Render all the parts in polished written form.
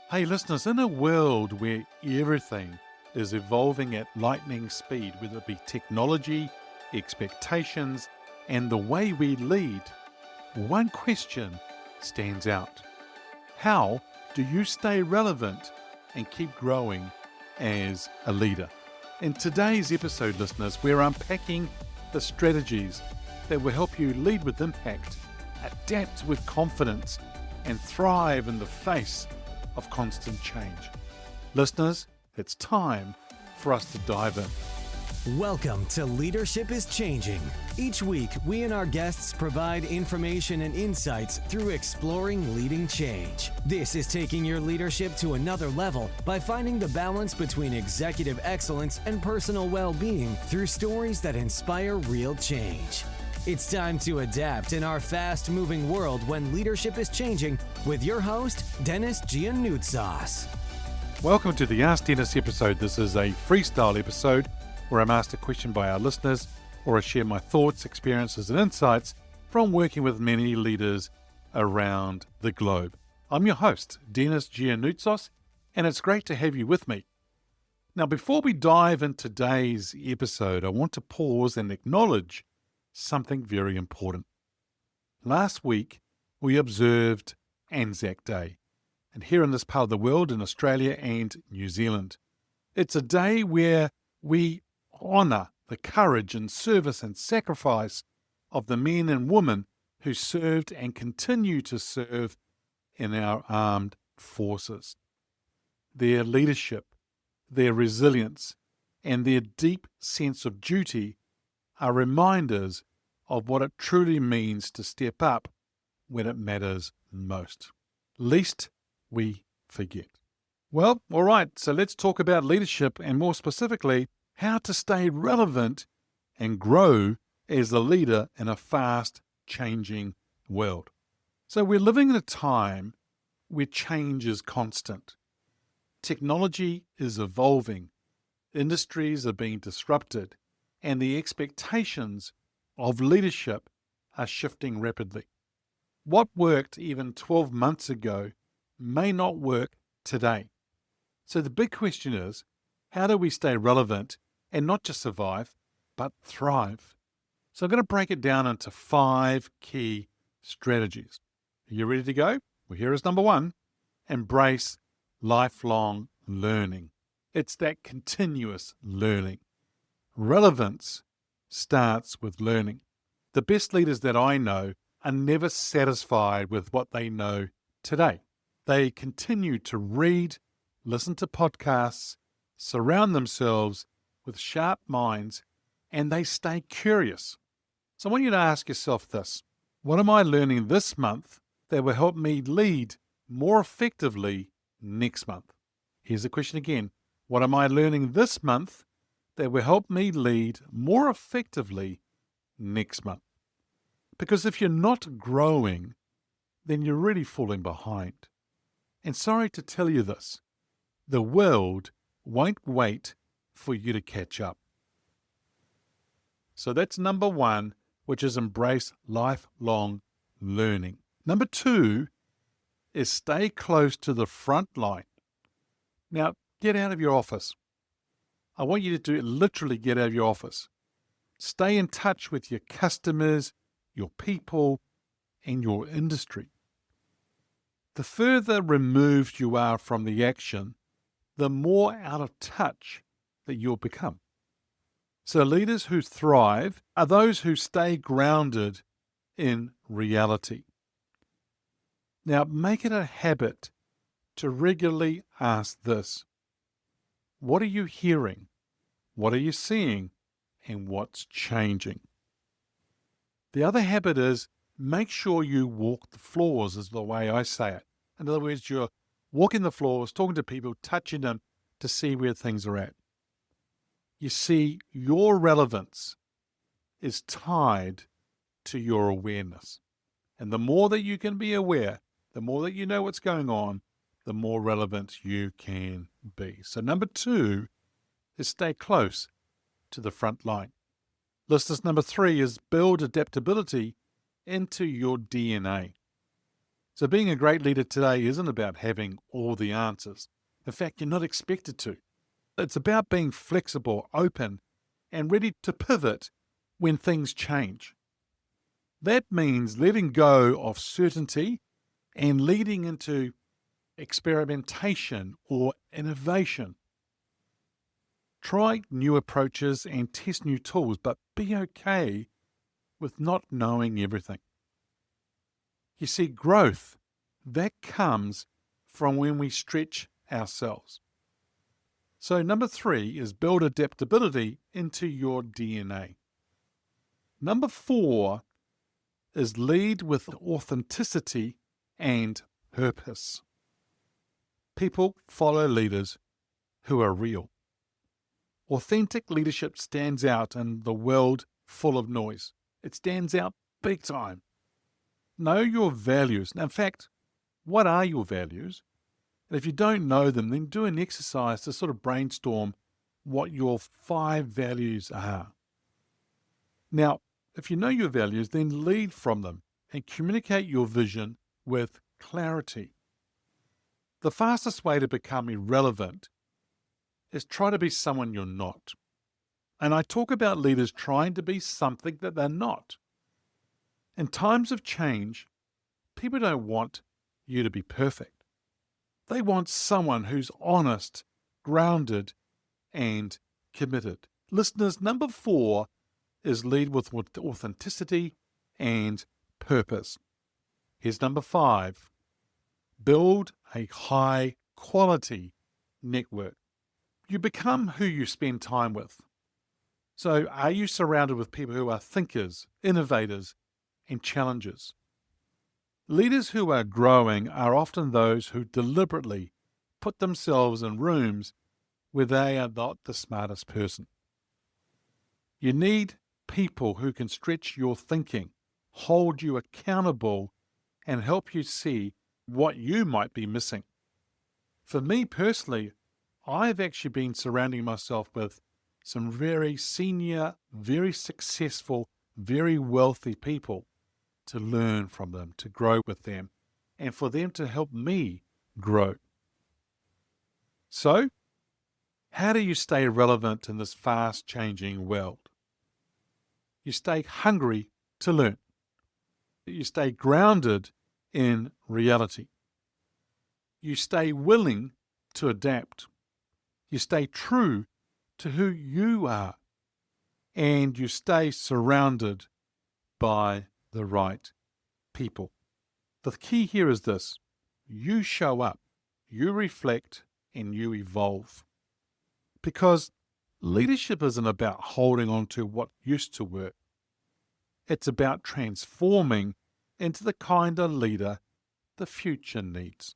Hey listeners, in a world where everything is evolving at lightning speed, whether it be technology, expectations, and the way we lead, one question stands out. How do you stay relevant and keep growing as a leader? In today's episode, listeners, we're unpacking the strategies that will help you lead with impact, adapt with confidence, and thrive in the face of constant change. Listeners, it's time for us to dive in. Welcome to Leadership is Changing. Each week, we and our guests provide information and insights through exploring leading change. This is taking your leadership to another level by finding the balance between executive excellence and personal well-being through stories that inspire real change. It's time to adapt in our fast-moving world when leadership is changing with your host, Denis Gianoutsos. Welcome to the Ask Dennis episode. This is a freestyle episode where I'm asked a question by our listeners or I share my thoughts, experiences, and insights from working with many leaders around the globe. I'm your host, Denis Gianoutsos, and it's great to have you with me. Now, before we dive into today's episode, I want to pause and acknowledge something very important. Last week, we observed ANZAC Day, and here in this part of the world, in Australia and New Zealand, it's a day where we honour the courage and service and sacrifice of the men and women who served and continue to serve in our armed forces. Their leadership, their resilience, and their deep sense of duty are reminders of what it truly means to step up when it matters most. Lest we forget. Well, all right, so let's talk about leadership and more specifically, how to stay relevant and grow as a leader in a fast-changing world. So we're living in a time where change is constant. Technology is evolving, industries are being disrupted, and the expectations of leadership are shifting rapidly. What worked even 12 months ago may not work today. So the big question is, how do we stay relevant and not just survive, but thrive? So I'm going to break it down into 5 key strategies. Are you ready to go? Well, here is number 1, embrace lifelong learning. It's that continuous learning. Relevance starts with learning. The best leaders that I know are never satisfied with what they know today. They continue to read, listen to podcasts, surround themselves with sharp minds, and they stay curious. So I want you to ask yourself this: what am I learning this month that will help me lead more effectively next month? Here's the question again. What am I learning this month that will help me lead more effectively next month? Because if you're not growing, then you're really falling behind. And sorry to tell you this, the world won't wait for you to catch up. So that's number 1, which is embrace lifelong learning. Number 2 is stay close to the front line. Now, get out of your office. I want you to literally get out of your office. Stay in touch with your customers, your people, and your industry. The further removed you are from the action, the more out of touch that you'll become. So leaders who thrive are those who stay grounded in reality. Now, make it a habit to regularly ask this: what are you hearing? What are you seeing? And what's changing? The other habit is make sure you walk the floors, is the way I say it. In other words, you're walking the floors, talking to people, touching them to see where things are at. You see, your relevance is tied to your awareness. And the more that you can be aware, the more that you know what's going on, the more relevant you can be. So number 2 is stay close to the front line. Listeners, number 3 is build adaptability into your DNA. So being a great leader today isn't about having all the answers. In fact, you're not expected to. It's about being flexible, open, and ready to pivot when things change. That means letting go of certainty and leading into experimentation or innovation. Try new approaches and test new tools, but be okay with not knowing everything. You see, growth, that comes from when we stretch ourselves. So number 3 is build adaptability into your DNA. Number 4 is lead with authenticity and purpose. People follow leaders who are real. Authentic leadership stands out in the world full of noise. It stands out big time. Know your values. Now, in fact, what are your values? And if you don't know them, then do an exercise to sort of brainstorm what your 5 values are. Now, if you know your values, then lead from them and communicate your vision with clarity. The fastest way to become irrelevant is try to be someone you're not. And I talk about leaders trying to be something that they're not. In times of change, people don't want you to be perfect. They want someone who's honest, grounded, and committed. Listeners, number 4 is lead with authenticity and purpose. Here's number 5. Build a high-quality network. You become who you spend time with. So are you surrounded with people who are thinkers, innovators, and challengers? Leaders who are growing are often those who deliberately put themselves in rooms where they are not the smartest person. You need people who can stretch your thinking, hold you accountable, and help you see what you might be missing. For me personally, I've actually been surrounding myself with some very senior, very successful, very wealthy people to learn from them, to grow with them, and for them to help me grow. So, how do you stay relevant in this fast-changing world? You stay hungry to learn. You stay grounded in reality. You stay willing to adapt. You stay true to who you are. And you stay surrounded by the right people. The key here is this: you show up, you reflect, and you evolve. Because leadership isn't about holding on to what used to work. It's about transforming into the kind of leader the future needs.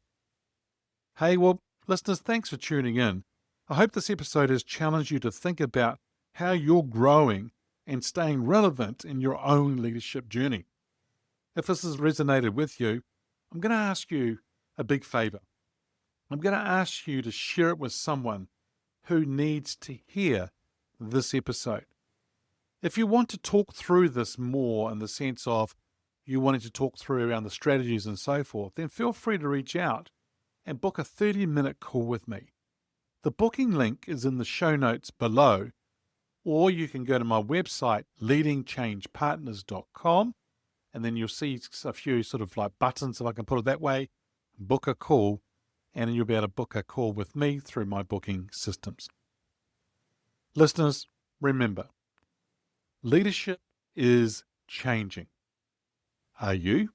Hey, well, listeners, thanks for tuning in. I hope this episode has challenged you to think about how you're growing and staying relevant in your own leadership journey. If this has resonated with you, I'm going to ask you a big favor. I'm going to ask you to share it with someone who needs to hear this episode. If you want to talk through this more in the sense of you wanting to talk through around the strategies and so forth, then feel free to reach out and book a 30-minute call with me. The booking link is in the show notes below, or you can go to my website, leadingchangepartners.com, and then you'll see a few sort of like buttons, if I can put it that way, book a call, and you'll be able to book a call with me through my booking systems. Listeners, remember, leadership is changing. Are you?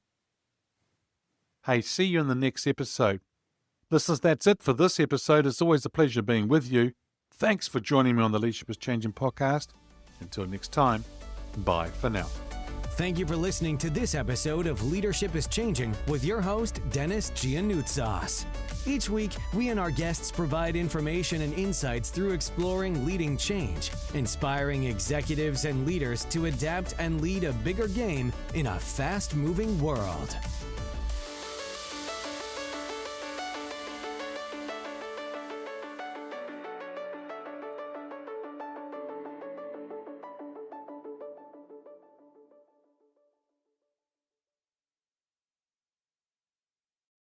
Hey, see you in the next episode. Listeners, that's it for this episode. It's always a pleasure being with you. Thanks for joining me on the Leadership is Changing podcast. Until next time, bye for now. Thank you for listening to this episode of Leadership is Changing with your host, Denis Gianoutsos. Each week, we and our guests provide information and insights through exploring leading change, inspiring executives and leaders to adapt and lead a bigger game in a fast-moving world.